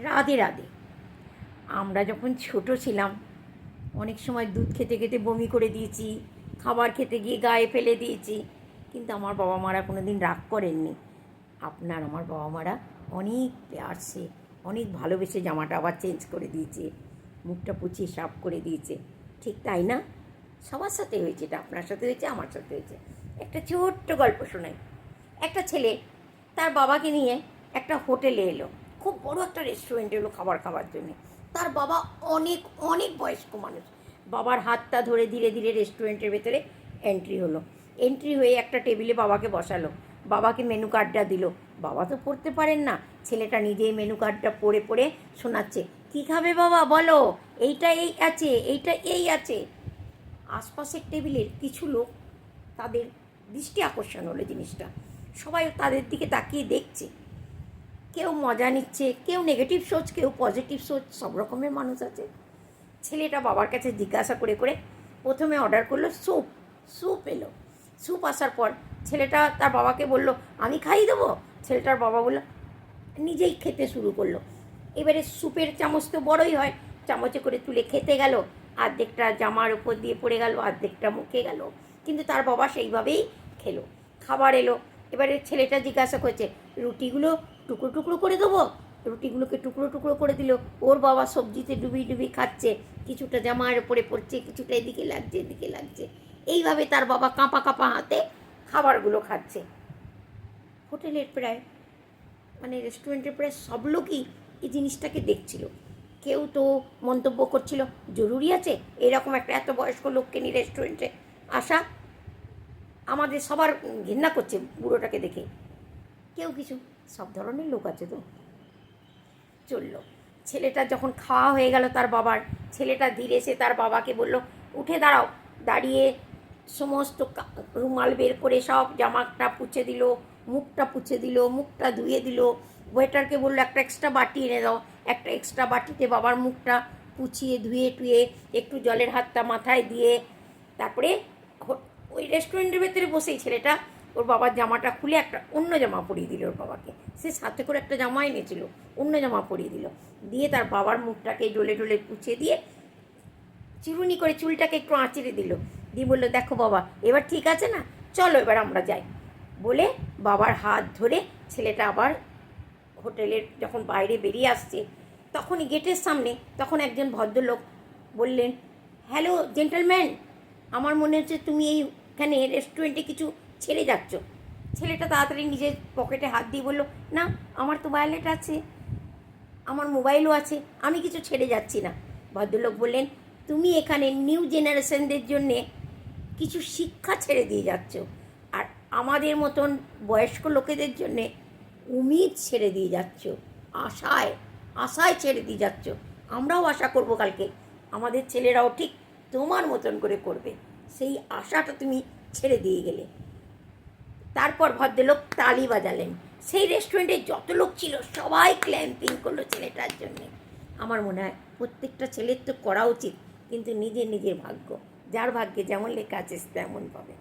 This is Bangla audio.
রাধে রাধে। আমরা যখন ছোট ছিলাম অনেক সময় দুধ খেতে খেতে বমি করে দিয়েছি, খাবার খেতে গিয়ে গায়ে ফেলে দিয়েছি, কিন্তু আমার বাবা মারা কোনো দিন রাগ করেননি। আমার বাবা মারা অনেক প্যারসে, অনেক ভালোবেসে জামাটা আবার চেঞ্জ করে দিয়েছে, মুখটা পুছিয়ে সাফ করে দিয়েছে। ঠিক তাই না? সবার সাথে হয়েছে, এটা আপনার সাথে হয়েছে, আমার সাথে হয়েছে। একটা ছোট্ট গল্প শোনাই। একটা ছেলে তার বাবাকে নিয়ে একটা হোটেলে এলো, খুব বড় একটা রেস্টুরেন্টে এলো খাবার খাওয়ার জন্য। তার বাবা অনেক অনেক বয়স্ক মানুষ। বাবার হাতটা ধরে ধীরে ধীরে রেস্টুরেন্টের ভেতরে এন্ট্রি হলো। এন্ট্রি হয়ে একটা টেবিলে বাবাকে বসালো, বাবাকে মেনু কার্ডটা দিল। বাবা তো পড়তে পারেন না, ছেলেটা নিজেই মেনু কার্ডটা পড়ে পড়ে শোনাচ্ছে, কী খাবে বাবা বলো, এইটা এই আছে, এইটা এই আছে। আশপাশের টেবিলের কিছু লোক, তাদের দৃষ্টি আকর্ষণ হলো জিনিসটা, সবাই তাদের দিকে তাকিয়ে দেখছে। কেউ মজা নিচ্ছে, কেউ নেগেটিভ সোচ, কেউ পজিটিভ সোচ, সব রকমের মানুষ আছে। ছেলেটা বাবার কাছে জিজ্ঞাসা করে করে প্রথমে অর্ডার করলো স্যুপ। স্যুপ এলো। স্যুপ আসার পর ছেলেটা তার বাবাকে বলল, আমি খাইয়ে দেবো। ছেলেটার বাবা বলল, নিজেই খেতে শুরু করলো। এবারে স্যুপের চামচ তো বড়ই হয়, চামচে করে তুলে খেতে গেল, অর্ধেকটা জামার উপর দিয়ে পড়ে গেল, অর্ধেকটা মুখে গেল, কিন্তু তার বাবা সেইভাবেই খেলো। খাবার এলো। এবারে ছেলেটা জিজ্ঞাসা করছে, রুটিগুলো টুকরো টুকরো করে দেবো। রুটিগুলোকে টুকরো টুকরো করে দিল। ওর বাবা সবজিতে ডুবি ডুবি খাচ্ছে, কিছুটা জামার উপরে পড়ছে, কিছুটা এদিকে লাগছে এদিকে লাগছে। এইভাবে তার বাবা কাঁপা কাঁপা হাতে খাবারগুলো খাচ্ছে। হোটেলের প্রায় রেস্টুরেন্টের প্রায় সব লোকই এই জিনিসটাকে দেখছিল। কেউ তো মন্তব্য করছিল, জরুরি আছে এরকম একটা এত বয়স্ক লোককে নিয়ে রেস্টুরেন্টে আসা, আমাদের সবার ঘৃণা করছে বুড়োটাকে দেখে। কেউ কিছু, সব ধরনের লোক আছে তো। চললো। ছেলেটা যখন খাওয়া হয়ে গেল তার বাবার, ছেলেটা ধীরে এসে তার বাবাকে বলল, উঠে দাঁড়াও। দাঁড়িয়ে সমস্ত রুমাল বের করে সব জামাটা পুছে দিল, মুখটা পুছে দিল, মুখটা ধুয়ে দিল। ওয়েটারকে বললো, একটা এক্সট্রা বাটি এনে দাও। একটা এক্সট্রা বাটিতে বাবার মুখটা পুছিয়ে ধুয়ে টুয়ে একটু জলের হাতটা মাথায় দিয়ে তারপরে ওই রেস্টুরেন্টের ভেতরে বসেই ছেলেটা ওর বাবার জামাটা খুলে একটা অন্য জামা পরিয়ে দিল ওর বাবাকে। সে সাথে করে একটা জামা এনেছিল, অন্য জামা পরিয়ে দিল। দিয়ে তার বাবার মুখটাকে ডলে ডলে পুছিয়ে দিয়ে চিরুনি করে চুলটাকে একটু আঁচড়ে দিল। দিয়ে বললো, দেখো বাবা এবার ঠিক আছে না, চলো এবার আমরা যাই। বলে বাবার হাত ধরে ছেলেটা আবার হোটেলের যখন বাইরে বেরিয়ে আসছে, তখনই গেটের সামনে তখন একজন ভদ্রলোক বললেন, হ্যালো জেন্টলম্যান, আমার মনে হচ্ছে তুমি এইখানে রেস্টুরেন্টে কিছু ছেড়ে যাচ্ছ। ছেলেটা তাড়াতাড়ি নিজের পকেটে হাত দিয়ে বলল, না আমার তো ওয়ালেট আছে, আমার মোবাইলও আছে, আমি কিছু ছেড়ে যাচ্ছি না। ভদ্রলোক বললেন, তুমি এখানে নিউ জেনারেশনদের জন্যে কিছু শিক্ষা ছেড়ে দিয়ে যাচ্ছ, আর আমাদের মতন বয়স্ক লোকেদের জন্যে উমিদ ছেড়ে দিয়ে যাচ্ছ, আশায় আশায় ছেড়ে দিয়ে যাচ্ছ। আমরাও আশা করব কালকে আমাদের ছেলেরাও ঠিক তোমার মতন করে করবে, সেই আশাটা তুমি ছেড়ে দিয়ে গেলে। তারপর ভদ্রলোক তালি বাজালেন। সেই রেস্টুরেন্টে যত লোক ছিল সবাই ক্ল্যাম্পিং করলো ছেলেটার জন্যে। আমার মনে হয় প্রত্যেকটা ছেলের তো করা উচিত, কিন্তু নিজের নিজের ভাগ্য, যার ভাগ্যে যেমন লেখা আছে তেমন পাবে।